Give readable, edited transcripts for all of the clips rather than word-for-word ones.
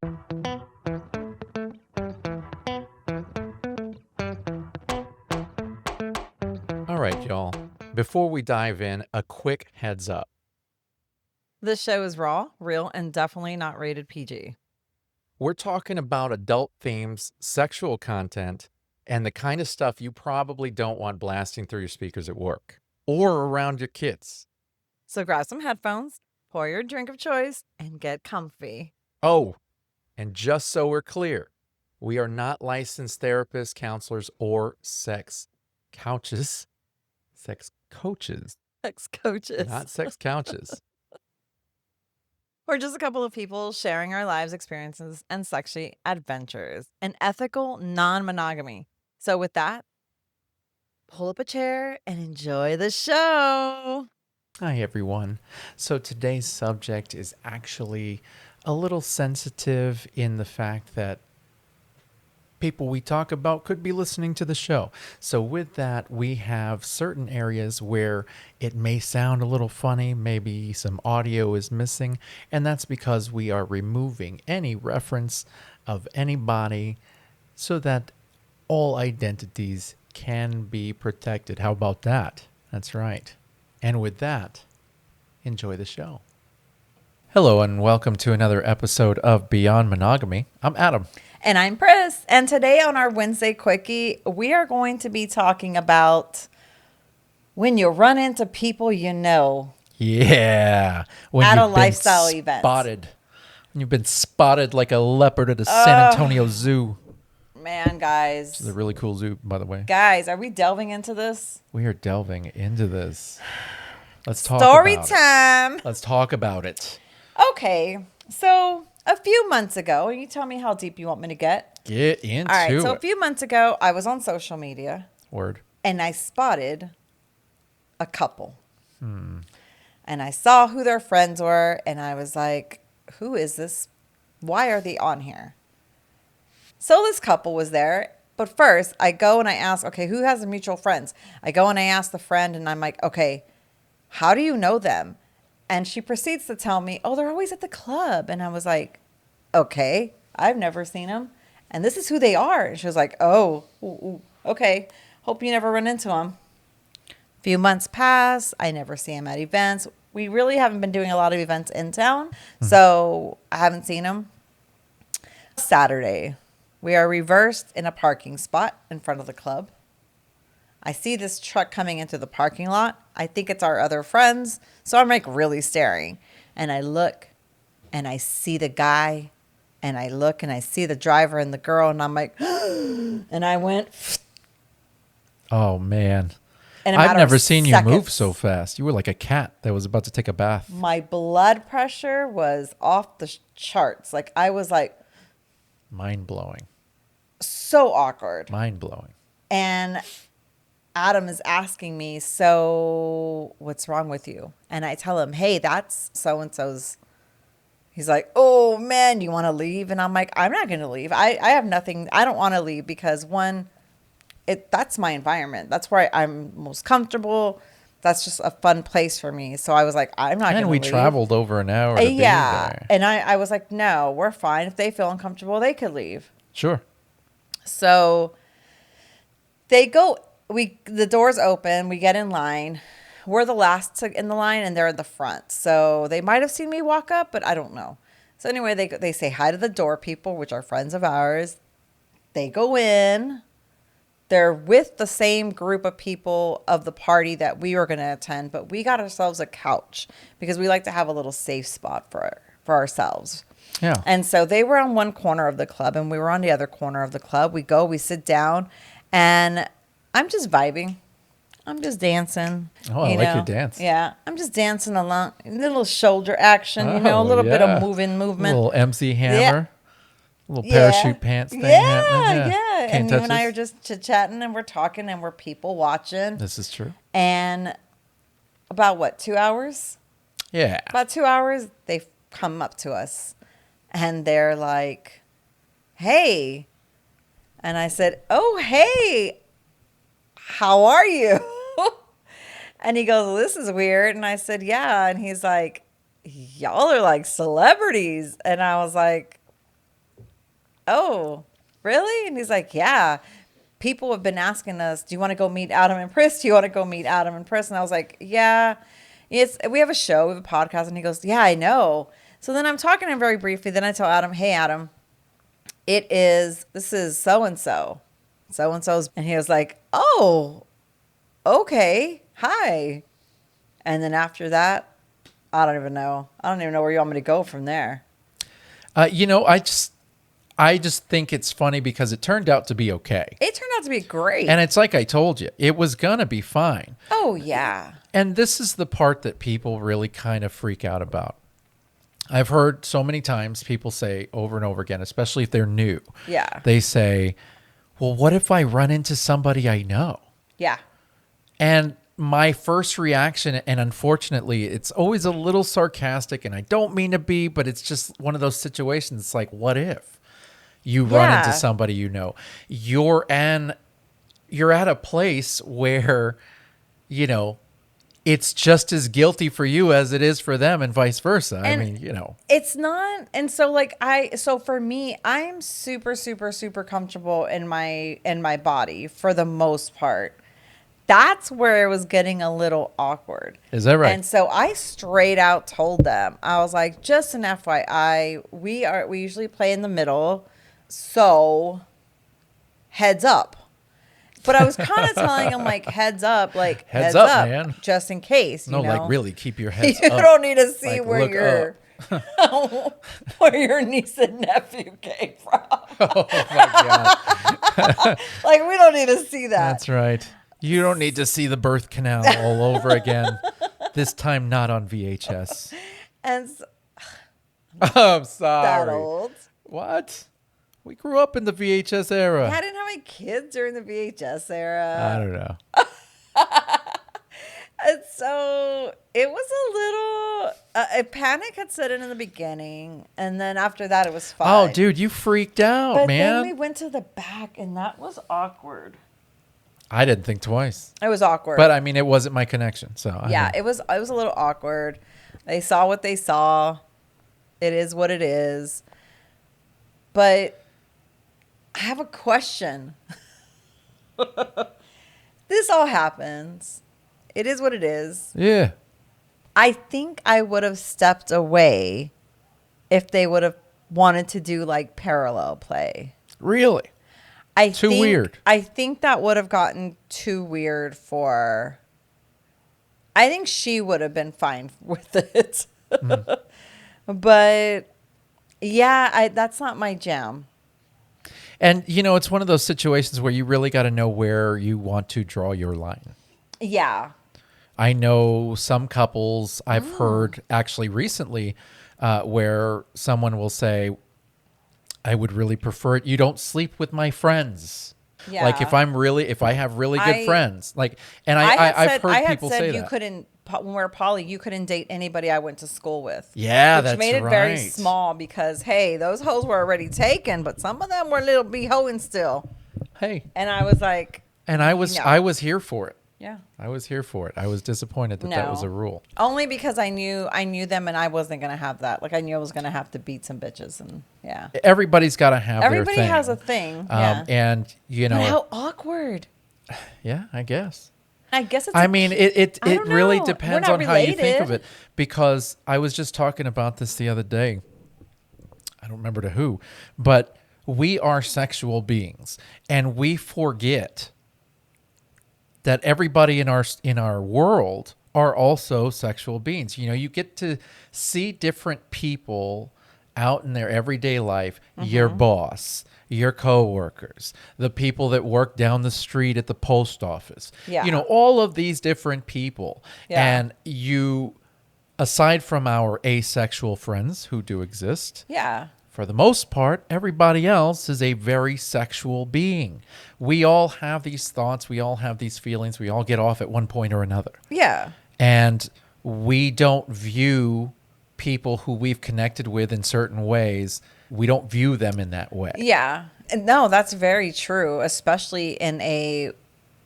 All right, y'all. Before we dive in, a quick heads up. This show is raw, real, and definitely not rated PG. We're talking about adult themes, sexual content, and the kind of stuff you probably don't want blasting through your speakers at work or around your kids. So grab some headphones, pour your drink of choice, and get comfy. Oh, and just so we're clear, we are not licensed therapists, counselors, or sex couches. Sex coaches, Sex coaches. not sex couches. We're just a couple of people sharing our lives experiences and sexy adventures and ethical non-monogamy. So with that, pull up a chair and enjoy the show. Hi, everyone. So today's subject is actually a little sensitive in the fact that people we talk about could be listening to the show. So with that, we have certain areas where it may sound a little funny, maybe some audio is missing, and that's because we are removing any reference of anybody so that all identities can be protected. How about that? That's right. And with that, enjoy the show. Hello and welcome to another episode of Beyond Monogamy. I'm Adam. And I'm Pris. And today on our Wednesday Quickie, we are going to be talking about when you run into people you know. Yeah. When At a you've been lifestyle event. Spotted. When you've been spotted like a leopard at a San Antonio zoo. Man, guys. It's a really cool zoo, by the way. Guys, are we delving into this? We are delving into this. Let's talk Story about time. it. Let's talk about it. Okay, so a few months ago, you tell me how deep you want me to get. Get into All right, so it. a few months ago, I was on social media Word. and I spotted a couple. And I saw who their friends were and I was like, who is this? Why are they on here? So this couple was there. But first, I go and I ask, okay, who has mutual friends? I go and I ask the friend and I'm like, okay, how do you know them? And she proceeds to tell me, oh, they're always at the club. And I was like, okay, I've never seen them. And this is who they are. And she was like, oh, ooh, okay. Hope you never run into them. A few months pass. I never see them at events. We really haven't been doing a lot of events in town. So I haven't seen them. Saturday, we are reversed in a parking spot in front of the club. I see this truck coming into the parking lot. I think it's our other friends. So I'm like really staring. And I look and I see the guy. And I look and I see the driver and the girl. And I'm like, and I went. Oh, man. In a I've matter never of seen you move seconds. so fast. You were like a cat that was about to take a bath. My blood pressure was off the charts. Like I was like Mind blowing. so awkward. Mind blowing. And Adam is asking me, so what's wrong with you? And I tell him, hey, that's so-and-so's. He's like, oh, man, you want to leave? And I'm like, I'm not going to leave. I have nothing. I don't want to leave because, one, that's my environment. That's where I'm most comfortable. That's just a fun place for me. So I was like, I'm not going to And leave. we traveled over an hour to be there. And I was like, no, we're fine. If they feel uncomfortable, they could leave. Sure. So they go. The doors open. We get in line. We're the last in the line, and they're in the front. So they might have seen me walk up, but I don't know. So anyway, they say hi to the door people, which are friends of ours. They go in. They're with the same group of people of the party that we were going to attend, but we got ourselves a couch because we like to have a little safe spot for ourselves. Yeah. And so they were on one corner of the club, and we were on the other corner of the club. We sit down, and I'm just vibing. I'm just dancing. Oh, I like your dance. Yeah. I'm just dancing along. A little shoulder action, a little bit of movement. A little MC Hammer. Yeah. A little parachute pants thing happening. Yeah. Can't And you touch and I this. are just chit-chatting, and we're talking, and we're people watching. This is true. And about 2 hours? Yeah. About 2 hours, they come up to us, and they're like, hey. And I said, oh, hey, how are you? And he goes, well, this is weird. And I said, yeah. And he's like, y'all are like celebrities. And I was like, oh, really? And he's like, yeah. People have been asking us, do you want to go meet Adam and Pris? Do you want to go meet Adam and Pris? And I was like, yeah. We have a show, we have a podcast. And he goes, yeah, I know. So then I'm talking to him very briefly. Then I tell Adam, hey, Adam, this is so-and-so. So-and-so's. And he was like, oh, okay. Hi. And then after that, I don't even know. I don't even know where you want me to go from there. I just think it's funny because it turned out to be okay. It turned out to be great. And it's like I told you, it was going to be fine. Oh, yeah. And this is the part that people really kind of freak out about. I've heard so many times people say over and over again, especially if they're new. Yeah. They say, well, what if I run into somebody I know? Yeah. And my first reaction, and unfortunately, it's always a little sarcastic, and I don't mean to be, but it's just one of those situations. It's like, what if you run into somebody you know? You're at a place where, it's just as guilty for you as it is for them, and vice versa. And I mean, it's not. And so so for me, I'm super, super, super comfortable in my body for the most part. That's where it was getting a little awkward. Is that right? And so I straight out told them, I was like, just an FYI, we usually play in the middle, so heads up. But I was kind of telling them, like, heads up, heads up, man, just in case. No, like, really, keep your heads you up. You don't need to see like, where where your niece and nephew came from. Oh my God! Like, we don't need to see that. That's right. You don't need to see the birth canal all over again. This time not on VHS. And I'm sorry. that old. What? We grew up in the VHS era. I didn't have any kids during the VHS era. I don't know. And so it was a little, a panic had set in the beginning. And then after that, it was fine. Oh, dude, you freaked out, but man. Then we went to the back, and that was awkward. I didn't think twice. It was awkward. But I mean, it wasn't my connection. So it was a little awkward. They saw what they saw. It is what it is. But I have a question. This all happens. It is what it is. Yeah. I think I would have stepped away if they would have wanted to do like parallel play. Really? Too weird. I think that would have gotten too weird for. I think she would have been fine with it. But yeah, that's not my jam. And, it's one of those situations where you really got to know where you want to draw your line. Yeah. I know some couples I've heard actually recently where someone will say, I would really prefer it. You don't sleep with my friends. Yeah. Like if I have really good friends, like, and I've heard people say that. You couldn't, when we were poly, you couldn't date anybody I went to school with. Yeah, which made it very small because, hey, those hoes were already taken, but some of them were little be hoeing still. Hey. And I was like. And I was here for it. Yeah. I was here for it. I was disappointed that was a rule. Only because I knew them and I wasn't going to have that. Like I knew I was going to have to beat some bitches and yeah. Everybody's got to have their thing. Everybody has a thing. Yeah. And but how awkward. Yeah, I guess. It's it really depends on how you think of it, because I was just talking about this the other day. I don't remember to who, but we are sexual beings and we forget that everybody in our world are also sexual beings. You get to see different people out in their everyday life, your boss, your coworkers, the people that work down the street at the post office. Yeah. All of these different people. Yeah. And aside from our asexual friends who do exist. Yeah. For the most part, everybody else is a very sexual being. We all have these thoughts. We all have these feelings. We all get off at one point or another. Yeah. And we don't view people who we've connected with in certain ways. We don't view them in that way. Yeah. No, that's very true, especially in a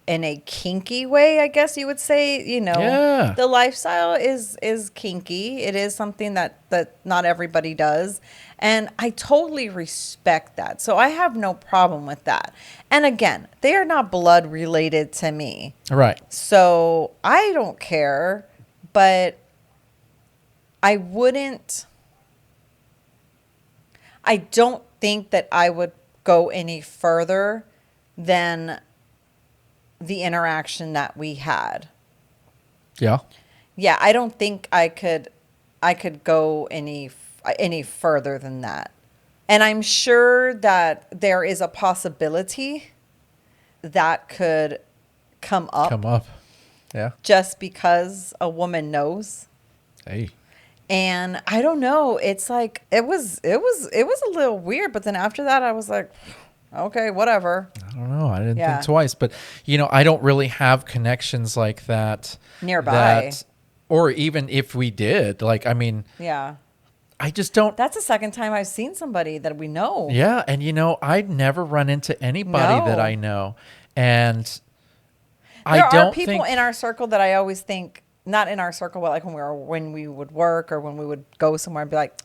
in a kinky way, I guess you would say. Yeah. The lifestyle is kinky. It is something that not everybody does. And I totally respect that. So I have no problem with that. And again, they are not blood related to me. Right. So I don't care, but I don't think that I would go any further than the interaction that we had. Yeah. Yeah, I don't think I could go any further than that. And I'm sure that there is a possibility that could come up Yeah. just because a woman knows. Hey. And I don't know, it's like it was a little weird, but then after that I was like, okay, whatever. I don't know. I didn't Yeah. think twice, but I don't really have connections like that Nearby. Or even if we did, like, I mean, Yeah. I just don't. That's the second time I've seen somebody that we know. Yeah, and I'd never run into anybody that No. I know, and There I don't are people think in our circle that I always think, not in our circle, but like when we would work or when we would go somewhere and be like,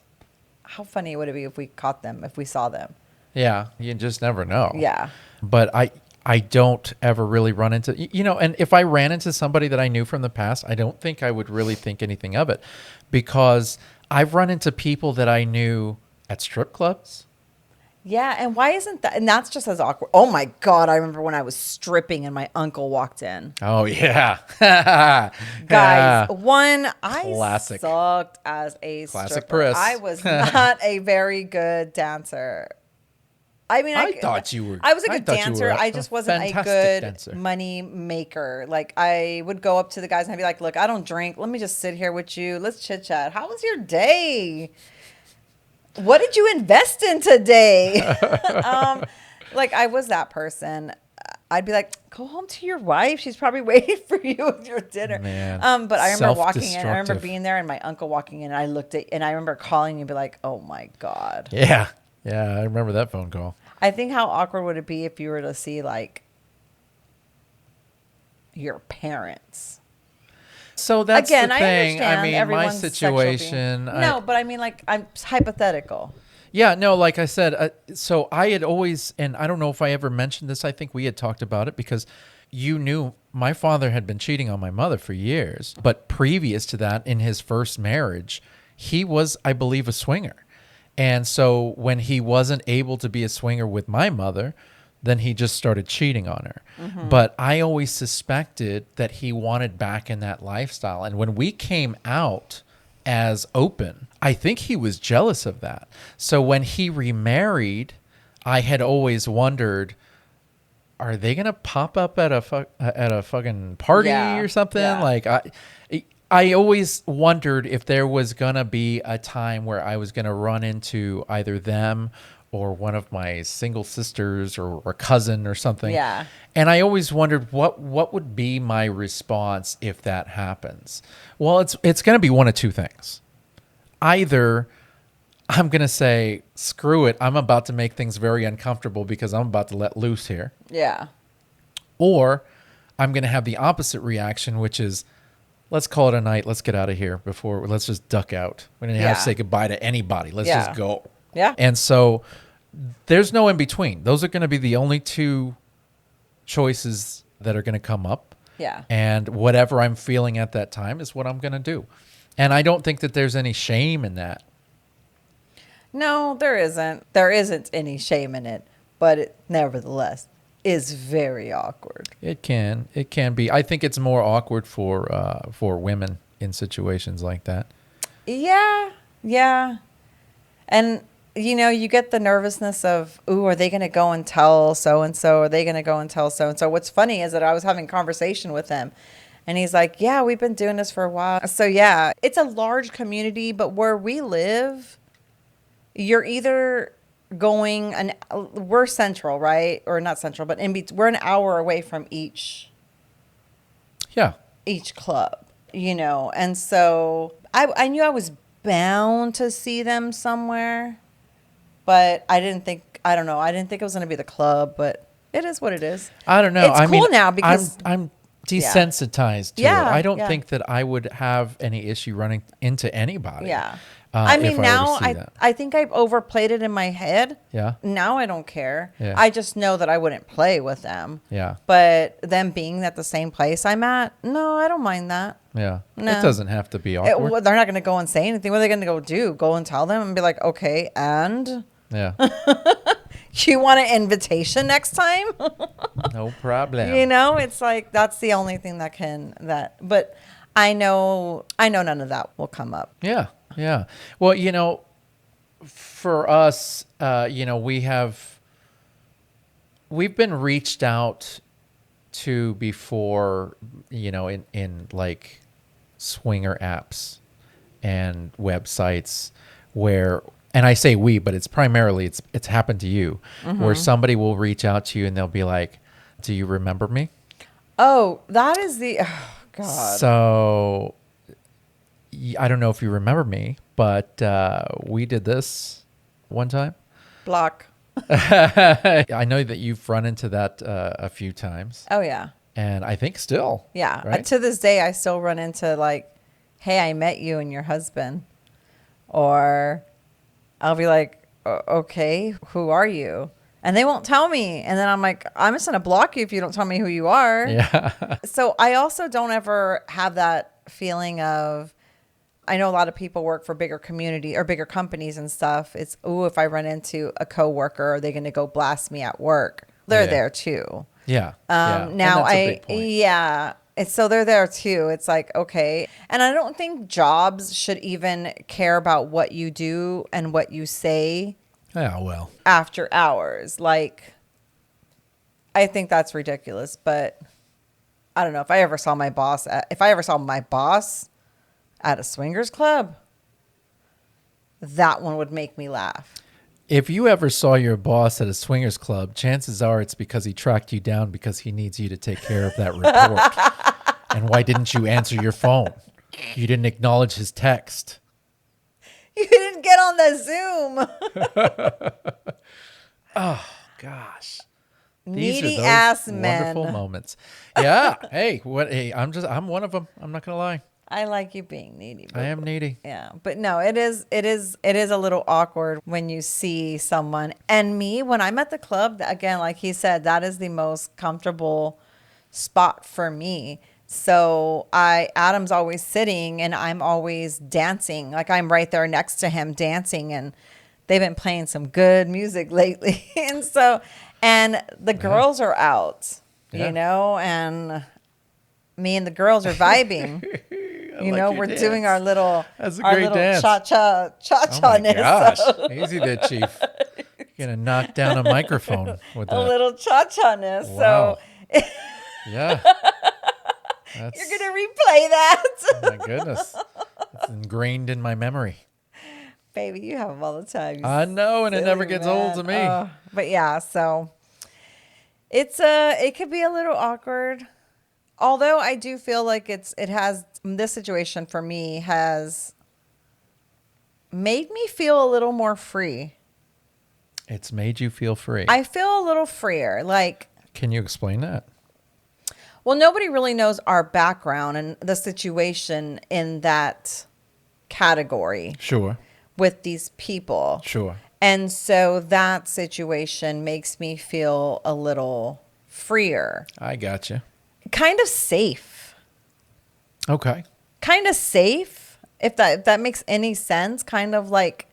how funny would it be if we caught them, if we saw them? Yeah, you just never know. Yeah. But I don't ever really run into, and if I ran into somebody that I knew from the past, I don't think I would really think anything of it, because I've run into people that I knew at strip clubs. Yeah, and why isn't that? And that's just as awkward. Oh my God, I remember when I was stripping and my uncle walked in. Oh, yeah. Guys, one, Classic. I sucked as a Classic stripper. Pris. I was not a very good dancer. I mean, I thought you were. I was a I good thought you dancer. were I just wasn't a fantastic good dancer. money maker. Like, I would go up to the guys and I'd be like, look, I don't drink. Let me just sit here with you. Let's chit chat. How was your day? What did you invest in today? Like, I was that person. I'd be like, go home to your wife. She's probably waiting for you with your dinner. Man, but I remember walking in. I remember self-destructive. being there and my uncle walking in. And I looked at, and I remember calling you and be like, oh my God. Yeah. Yeah, I remember that phone call. I think how awkward would it be if you were to see like your parents? So that's Again, the I thing. understand I mean, my everyone's sexual being- situation. No, but I mean, like, I'm hypothetical. Yeah, no, like I said, so I had always, and I don't know if I ever mentioned this, I think we had talked about it, because you knew my father had been cheating on my mother for years. But previous to that, in his first marriage, he was, I believe, a swinger. And so when he wasn't able to be a swinger with my mother, then he just started cheating on her. Mm-hmm. But I always suspected that he wanted back in that lifestyle. And when we came out as open, I think he was jealous of that. So when he remarried, I had always wondered, are they going to pop up at a fucking party Yeah, or something? yeah. Like, I always wondered if there was going to be a time where I was going to run into either them or one of my single sisters or a cousin or something. Yeah. And I always wondered what would be my response if that happens. Well, it's going to be one of two things. Either I'm going to say, screw it, I'm about to make things very uncomfortable because I'm about to let loose here. Yeah. Or I'm going to have the opposite reaction, which is, let's call it a night. Let's get out of here let's just duck out. We didn't have to Yeah. say goodbye to anybody. Let's Yeah. just go. Yeah. And so there's no in between. Those are going to be the only two choices that are going to come up. Yeah. And whatever I'm feeling at that time is what I'm going to do. And I don't think that there's any shame in that. No, there isn't. There isn't any shame in it, but it nevertheless is very awkward. It can be. I think it's more awkward for women in situations like that. Yeah. Yeah. And you get the nervousness of, ooh, are they going to go and tell so-and-so? Are they going to go and tell so-and-so? What's funny is that I was having a conversation with him and he's like, yeah, we've been doing this for a while. So yeah, it's a large community, but where we live, you're either going, we're central, right? Or not central, but we're an hour away from each club, And so I knew I was bound to see them somewhere, but I didn't think it was going to be the club, but It is what it is. I don't know. It's I cool mean, now because I'm desensitized to it. Yeah, I don't yeah. think that I would have any issue running into anybody. yeah. I mean, if I were now to see that. I think I've overplayed it in my head. Yeah. Now I don't care. Yeah. I just know that I wouldn't play with them. Yeah. But them being at the same place I'm at, no, I don't mind that. Yeah. No. It doesn't have to be It, awkward. well, they're not going to go and say anything. What are they going to go do? Go and tell them and be like, okay, and Yeah. you want an invitation next time? No problem. You know, it's like that's the only thing but I know none of that will come up. Yeah. Yeah. Well, for us, we've been reached out to before, in like swinger apps and websites and I say we, but it's primarily it's happened to you, where somebody will reach out to you and they'll be like, "Do you remember me?" Oh, that is God. So I don't know if you remember me, but we did this one time. Block. I know that you've run into that a few times, Oh yeah. and I think still. Yeah. Right? To this day I still run into like, hey, I met you and your husband. Or I'll be like, okay, who are you? And they won't tell me. And then I'm like, I'm just going to block you if you don't tell me who you are. Yeah. So I also don't ever have that feeling of, I know a lot of people work for bigger community or bigger companies and stuff. It's, if I run into a coworker, are they going to go blast me at work? They're there too. Yeah. Yeah. Now And that's a big point. yeah. So they're there too. It's like, okay. And I don't think jobs should even care about what you do and what you say Yeah, well. after hours. Like, I think that's ridiculous, but I don't know if I ever saw my boss at a swingers club, that one would make me laugh. If you ever saw your boss at a swingers club, chances are it's because he tracked you down because he needs you to take care of that report. And why didn't you answer your phone? You didn't acknowledge his text. You didn't get on the Zoom. Oh, gosh. Needy those ass men. wonderful moments. Yeah. Hey, I'm one of them. I'm not going to lie. I like you being needy. I am needy. Yeah, but no, it is a little awkward when you see someone. And me, when I'm at the club, again, like he said, that is the most comfortable spot for me. So Adam's always sitting and I'm always dancing. Like I'm right there next to him dancing, and they've been playing some good music lately. And the girls are out, and me and the girls are vibing. We're dance. doing our little, That's a our great little dance. cha-cha-ness. Oh my gosh. Easy there, Chief. You're going to knock down a microphone with A that. little cha-cha-ness. Wow. So Yeah. you're going to replay that. Oh my goodness. It's ingrained in my memory. Baby, you have them all the time. You I know, and it never silly gets man. old to me. But yeah, so it could be a little awkward. Although I do feel like this situation for me has made me feel a little more free. It's made you feel free. I feel a little freer. Like, Can you explain that? well, nobody really knows our background and the situation in that category Sure. with these people. Sure. And so that situation makes me feel a little freer. I gotcha. Kind of safe. Okay. Kind of safe, if that makes any sense. Kind of like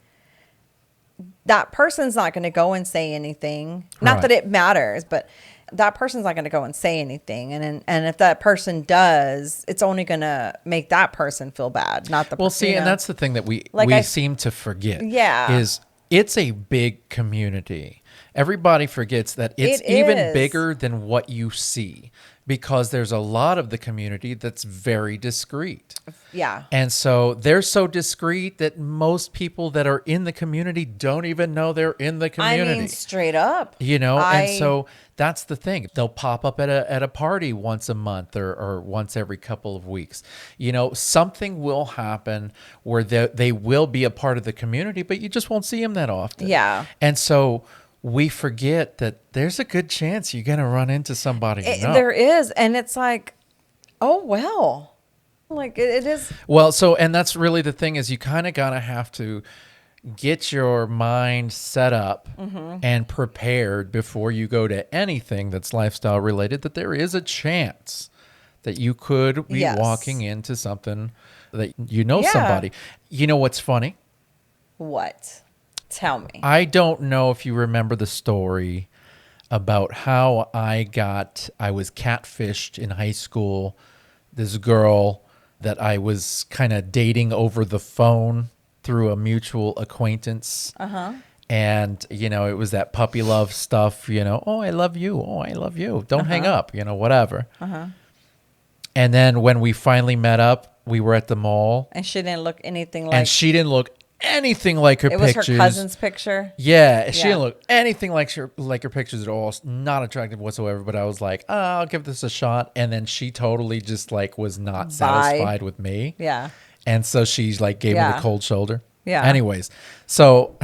that person's not going to go and say anything. Not Right. that it matters, but that person's not going to go and say anything. And if that person does, it's only going to make that person feel bad, not the person. Well, see, and that's the thing that we seem to forget. Yeah. Is it's a big community. Everybody forgets that it's even bigger than what you see, because there's a lot of the community that's very discreet. Yeah. And so they're so discreet that most people that are in the community don't even know they're in the community. I mean, straight up. And so that's the thing. They'll pop up at a party once a month or once every couple of weeks. Something will happen where they will be a part of the community, but you just won't see them that often. Yeah. And so we forget that there's a good chance you're going to run into somebody you know. There is. And it's like, oh, well, like it is. Well, so, and that's really the thing is you kind of got to have to get your mind set up and prepared before you go to anything that's lifestyle related, that there is a chance that you could be walking into something that you know somebody. You know what's funny? What? Tell me. I don't know if you remember the story about how I was catfished in high school. This girl that I was kind of dating over the phone through a mutual acquaintance. And, you know, it was that puppy love stuff, you know, oh, I love you. Oh, I love you. Don't hang up, you know, whatever. And then when we finally met up, we were at the mall. And she didn't look anything like. And she didn't look anything like her pictures. It was her cousin's picture. Yeah, she didn't look anything like her pictures at all. Not attractive whatsoever. But I was like, oh, I'll give this a shot. And then she totally just like was not satisfied with me. Yeah. And so she's like gave me the cold shoulder. Yeah. Anyways, so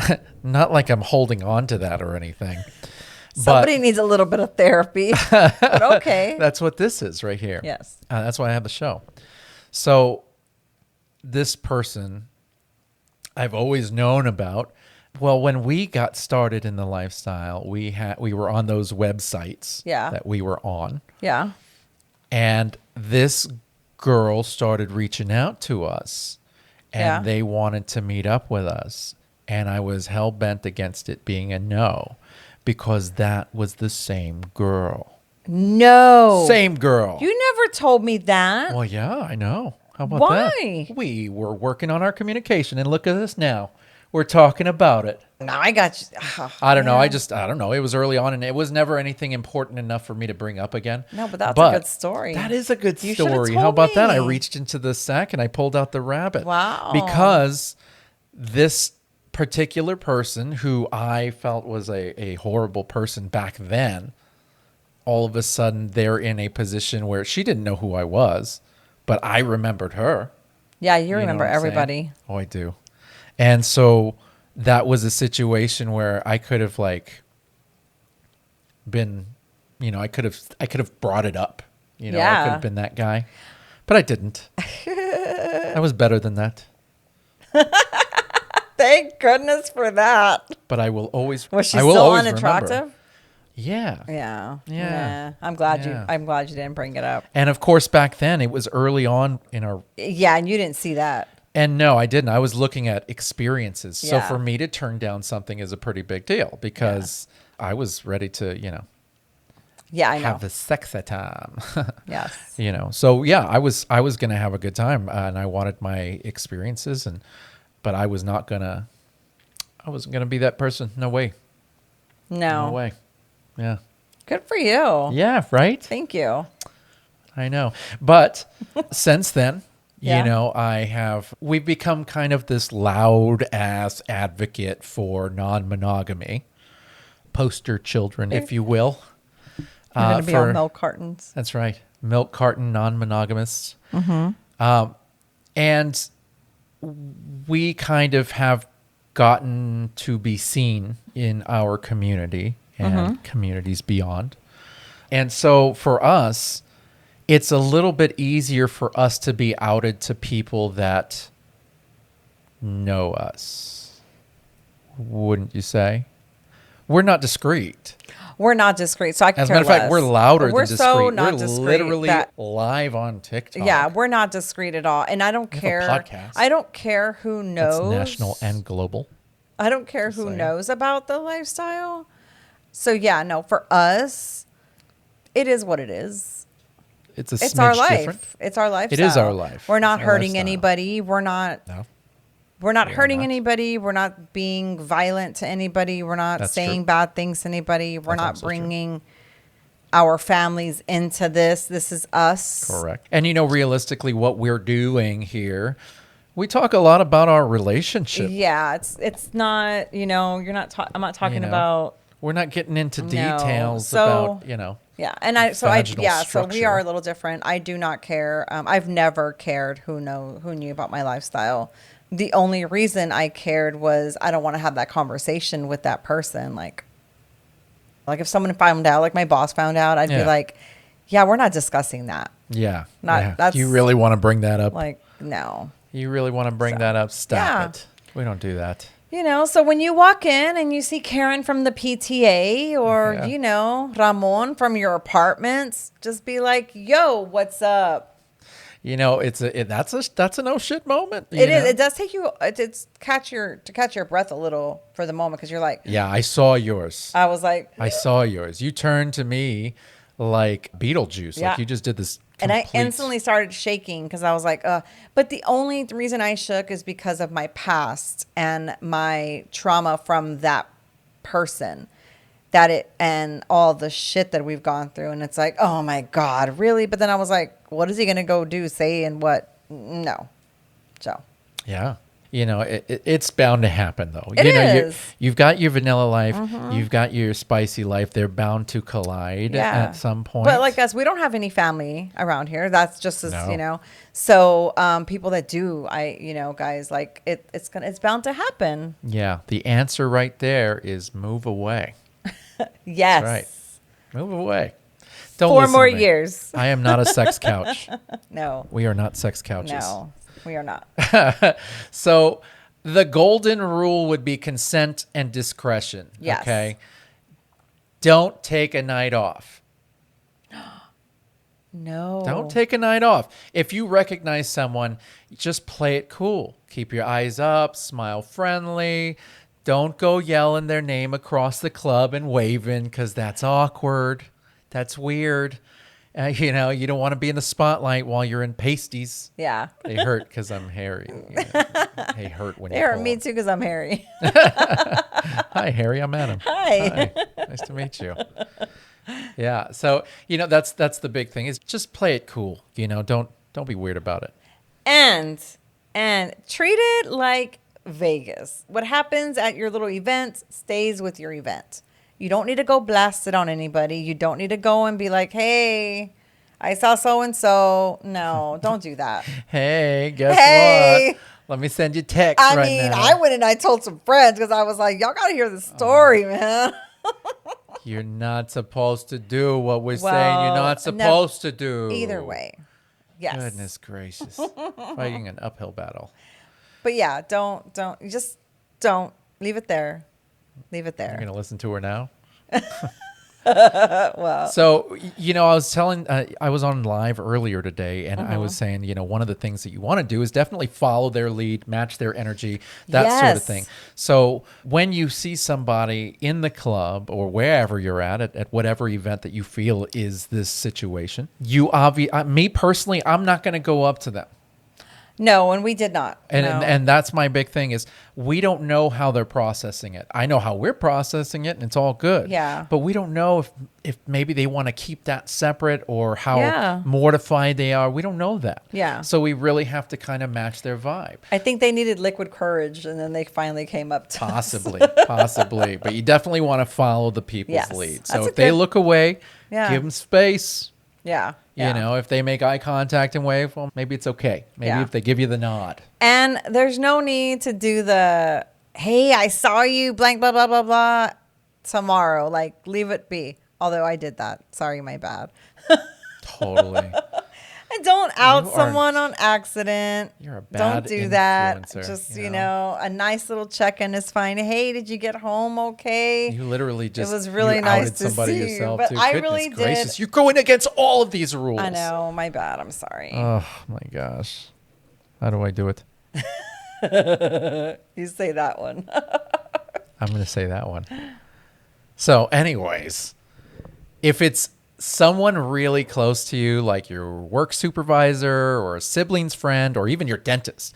not like I'm holding on to that or anything. Somebody needs a little bit of therapy. But okay. That's what this is right here. Yes. That's why I have the show. So this person I've always known about. Well, when we got started in the lifestyle, we were on those websites that we were on. Yeah. And this girl started reaching out to us and they wanted to meet up with us. And I was hell bent against it being a no because that was the same girl. No. Same girl. You never told me that. Well, yeah, I know. How about Why? that? We were working on our communication and look at us now. We're talking about it. No, I got you. Oh, I don't know. I don't know. It was early on and it was never anything important enough for me to bring up again. No, but that's a good story. That is a good You should've story. told How about that? I me. reached into the sack and I pulled out the rabbit. Wow. Because this particular person who I felt was a horrible person back then, all of a sudden they're in a position where she didn't know who I was, but I remembered her. Yeah, you know remember what I'm everybody. saying? Oh, I do. And so that was a situation where I could have like been, you know, I could have brought it up. You know, I could have been that guy, but I didn't. I was better than that. Thank goodness for that. But I will always. Was she I will still always unattractive? remember. Yeah. Yeah. I'm glad you didn't bring it up. And of course, back then it was early on in our. Yeah, and you didn't see that. And no, I didn't. I was looking at experiences. So Yeah. for me to turn down something is a pretty big deal because I was ready to, you know. Yeah, I know. Have the sexy time. Yes. You know. So yeah, I was going to have a good time and I wanted my experiences but I wasn't going to be that person. No way. No. No way. Yeah. Good for you. Yeah, right? Thank you. I know. But since then, Yeah. you know, we've become kind of this loud ass advocate for non-monogamy, poster children, if you will. You're going to be on milk cartons. That's right. Milk carton non-monogamous. And we kind of have gotten to be seen in our community and communities beyond. And so for us, it's a little bit easier for us to be outed to people that know us. Wouldn't you say? We're not discreet. We're not discreet, so I can As a care matter of fact, less. we're louder We're than so discreet. not We're discreet literally that- live on TikTok. Yeah, we're not discreet at all. And I don't have a care. podcast. I don't care who That's knows. national and global. I don't care who knows about the lifestyle. So yeah, no, for us, it is what it is. It's a It's our smidge life. different. It's our lifestyle. It is our life. We're not It's our hurting lifestyle. anybody. We're not No. We're not We are hurting not. anybody. We're not being violent to anybody. We're not That's saying true. bad things to anybody. We're That's not also true. bringing our families into this. This is us. Correct. And you know, realistically, what we're doing here, we talk a lot about our relationship. Yeah, it's not, you're not I'm not talking know, about We're not getting into No. details So- about, yeah, and so we structure. are a little different. I do not care. I've never cared who knew about my lifestyle. The only reason I cared was I don't want to have that conversation with that person. Like, Like if someone found out, like my boss found out, I'd be like, yeah, we're not discussing that. Yeah. That's you really want to bring that up? Like, no. You really want to bring that up? Stop it. We don't do that. You know, so when you walk in and you see Karen from the PTA or, you know, Ramon from your apartments, just be like, yo, what's up? You know, that's a no shit moment. It is. It does take you to catch your breath a little for the moment because you're like, yeah, I saw yours. I was like, I saw yours. You turned to me like Beetlejuice. Yeah. Like you just did this. And I instantly started shaking because I was like, but the only reason I shook is because of my past and my trauma from that person, and all the shit that we've gone through. And it's like, oh my God, really? But then I was like, what is he going to go do, say, and what? No. So. Yeah. You know, it's bound to happen, though. It is. You've got your vanilla life. You've got your spicy life. They're bound to collide at some point. But like us, we don't have any family around here. That's just as, you know. So people that do, guys, like it's bound to happen. Yeah. The answer right there is move away. Yes. That's right. Move away. Don't 4 listen more to me. years. I am not a sex couch. No. We are not sex couches. No, we are not. So the golden rule would be consent and discretion. Yes. Okay. Don't take a night off. No. Don't take a night off. If you recognize someone, just play it cool. Keep your eyes up, smile friendly. Don't go yelling their name across the club and waving because that's awkward. That's weird. You know, you don't want to be in the spotlight while you're in pasties. Yeah. They hurt because I'm hairy. They hurt when They you hurt pull me them. too because I'm hairy. Hi, Harry. I'm Adam. Hi. Nice to meet you. Yeah. So, you know, that's the big thing is just play it cool. You know, don't be weird about it. And treat it like Vegas. What happens at your little event stays with your event. You don't need to go blast it on anybody. You don't need to go and be like, hey, I saw so-and-so. No, don't do that. Hey, guess Hey. what? Let me send you text I right mean, now. I went and I told some friends because I was like, y'all got to hear the story, man. You're not supposed to do what we're saying you're not supposed to do. Either way. Yes. Goodness gracious. Fighting an uphill battle. But yeah, don't leave it there. Leave it there. You're going to listen to her now? Well, so, you know, I was on live earlier today and I was saying, you know, one of the things that you want to do is definitely follow their lead, match their energy, that sort of thing. So when you see somebody in the club or wherever you're at whatever event that you feel is this situation, me personally, I'm not going to go up to them. no, and we did not. And No. and that's my big thing is we don't know how they're processing it. I know how we're processing it and it's all good. Yeah. But we don't know if maybe they want to keep that separate or how Yeah. mortified they are. We don't know that. Yeah. So we really have to kind of match their vibe. I think they needed liquid courage, and then they finally came up to Possibly. But you definitely want to follow the people's Yes. lead. That's So a if they good- look away, Yeah. give them space. Yeah. You know, if they make eye contact and wave, well, maybe it's okay. Maybe Yeah. if they give you the nod. And there's no need to do the, hey, I saw you, blank, blah, blah, blah, blah, tomorrow. Like, leave it be. Although I did that. Sorry, my bad. Totally. And don't out You are- someone on accident. You're a bad Don't do that. influencer, Just, you you know? know, a nice little check-in is fine. Hey, did you get home okay? You literally just was really you nice outed to somebody see you, yourself but too. I Goodness really gracious. did. You're going against all of these rules. I know. My bad. I'm sorry. Oh my gosh. How do I do it? You say that one. I'm going to say that one. So anyways, if it's someone really close to you, like your work supervisor or a sibling's friend or even your dentist,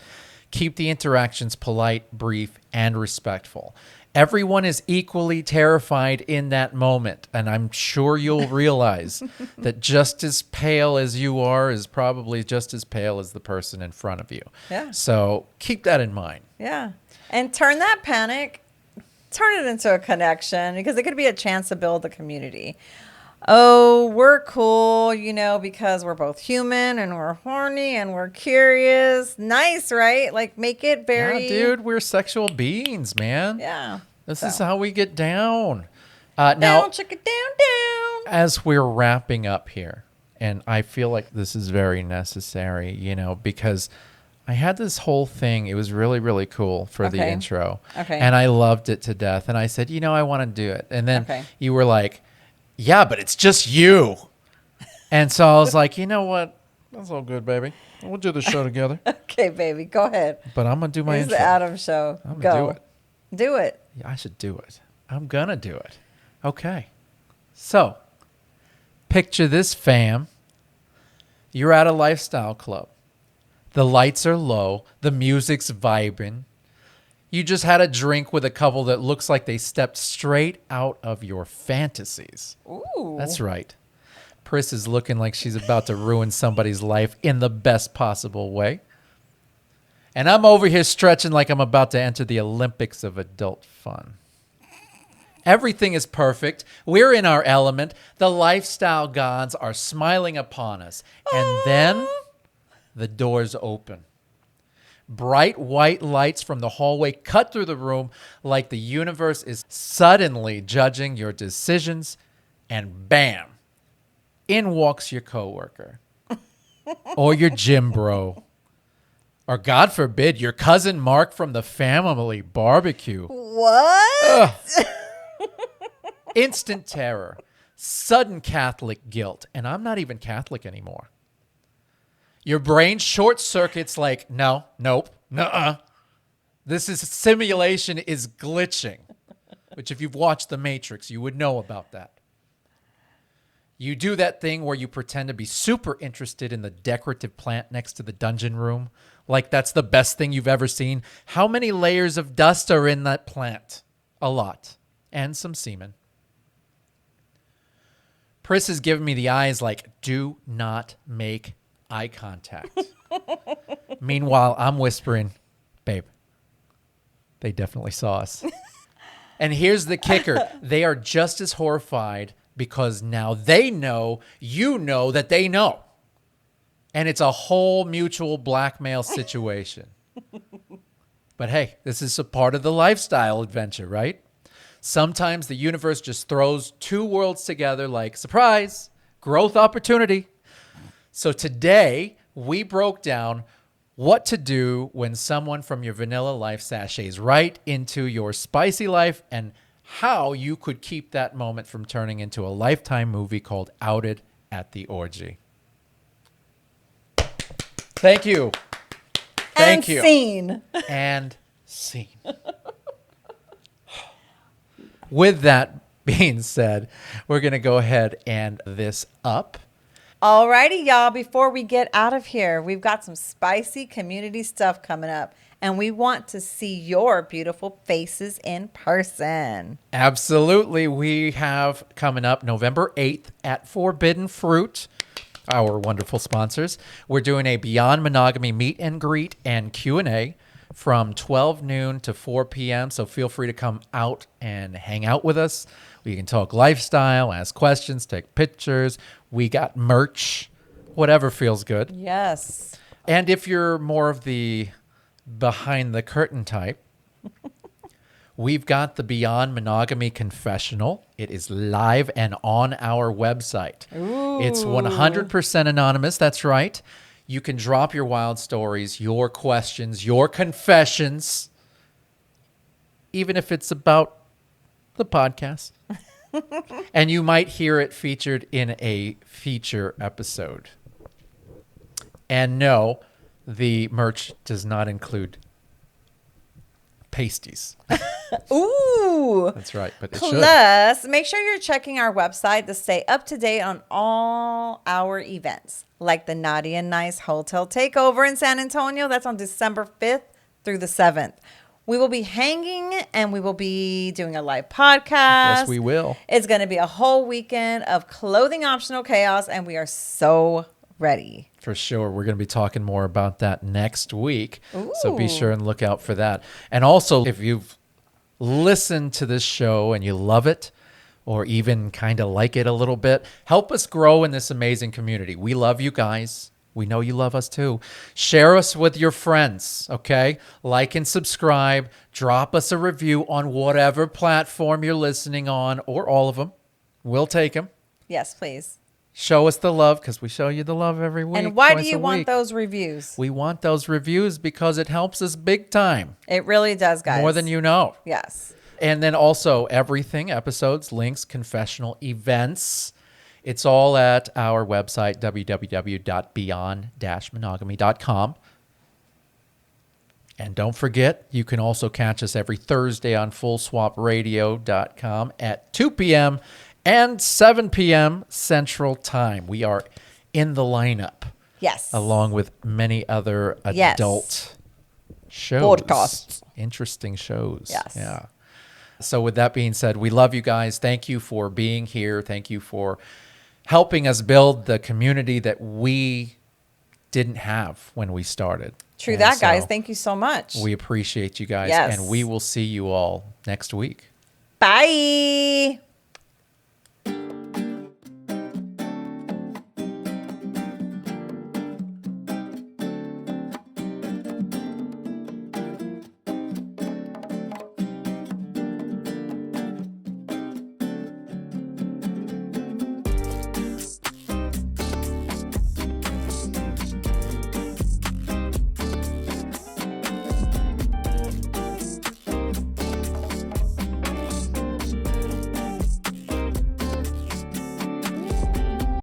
keep the interactions polite, brief, and respectful. Everyone is equally terrified in that moment, and I'm sure you'll realize that just as pale as you are is probably just as pale as the person in front of you. Yeah. So keep that in mind. Yeah. And turn that panic, turn it into a connection, because it could be a chance to build the community. Oh, we're cool, you know, because we're both human and we're horny and we're curious. Nice, right? Like, make it very... Yeah, dude, we're sexual beings, man. Yeah. This is how we get down. Now, Down, chicka, down, down. as we're wrapping up here, and I feel like this is very necessary, because I had this whole thing. It was really, really cool for the Okay. intro. Okay. And I loved it to death. And I said, I want to do it. And then Okay. you were like, yeah, but it's just you. And so I was like, you know what? That's all good, baby. We'll do the show together. Okay, baby, go ahead. But I'm going to do my Here's intro. the Adam Show. I'm Go. gonna do it. Do it. Yeah, I should do it. I'm going to do it. Okay. So, picture this, fam. You're at a lifestyle club. The lights are low. The music's vibing. You just had a drink with a couple that looks like they stepped straight out of your fantasies. Ooh. That's right. Pris is looking like she's about to ruin somebody's life in the best possible way. And I'm over here stretching like I'm about to enter the Olympics of adult fun. Everything is perfect. We're in our element. The lifestyle gods are smiling upon us. And then the doors open. Bright white lights from the hallway cut through the room like the universe is suddenly judging your decisions. And bam, in walks your coworker or your gym bro. Or God forbid, your cousin Mark from the family barbecue. What? Ugh. Instant terror, sudden Catholic guilt, and I'm not even Catholic anymore. Your brain short circuits like, no, nope, nuh-uh. Simulation is glitching, which if you've watched The Matrix, you would know about that. You do that thing where you pretend to be super interested in the decorative plant next to the dungeon room, like that's the best thing you've ever seen. How many layers of dust are in that plant? A lot. And some semen. Pris has given me the eyes like, do not make eye contact. Meanwhile, I'm whispering, babe, they definitely saw us. And here's the kicker. They are just as horrified because now they know, you know that they know. And it's a whole mutual blackmail situation. But hey, this is a part of the lifestyle adventure, right? Sometimes the universe just throws two worlds together like, surprise, growth opportunity. So today, we broke down what to do when someone from your vanilla life sachets right into your spicy life and how you could keep that moment from turning into a Lifetime movie called Outed at the Orgy. Thank you. Thank you. Scene. And scene. With that being said, we're going to go ahead and this up. Alrighty, y'all. Before we get out of here, we've got some spicy community stuff coming up, and we want to see your beautiful faces in person. Absolutely. We have coming up November 8th at Forbidden Fruit, our wonderful sponsors. We're doing a Beyond Monogamy meet and greet and Q&A from 12 noon to 4 p.m. So feel free to come out and hang out with us. We can talk lifestyle, ask questions, take pictures. We got merch, whatever feels good. Yes. And if you're more of the behind the curtain type, we've got the Beyond Monogamy Confessional. It is live and on our website. Ooh. It's 100% anonymous. That's right. You can drop your wild stories, your questions, your confessions, even if it's about the podcast. And you might hear it featured in a feature episode. And no, the merch does not include pasties. Ooh. That's right, but it should. Plus, make sure you're checking our website to stay up to date on all our events, like the Naughty and Nice Hotel Takeover in San Antonio. That's on December 5th through the 7th. We will be hanging and we will be doing a live podcast. Yes, we will. It's going to be a whole weekend of clothing optional chaos, and we are so ready. For sure. We're going to be talking more about that next week. So be sure and look out for that. And also, if you've listened to this show and you love it, or even kind of like it a little bit, help us grow in this amazing community. We love you guys. We know you love us too. Share us with your friends, okay? Like and subscribe. Drop us a review on whatever platform you're listening on, or all of them. We'll take them. Yes, please. Show us the love, because we show you the love every week. And why do twice you a want week. those reviews? We want those reviews because it helps us big time. It really does, guys. More than you know. Yes. And then also everything, episodes, links, confessional events. It's all at our website, www.beyond-monogamy.com. And don't forget, you can also catch us every Thursday on fullswapradio.com at 2 p.m. and 7 p.m. Central Time. We are in the lineup. Yes. Along with many other Yes. adult shows. Podcasts. Interesting shows. Yes. Yeah. So with that being said, we love you guys. Thank you for being here. Thank you for helping us build the community that we didn't have when we started. True And that, guys. so Thank you so much. we appreciate you guys. Yes. And we will see you all next week. Bye.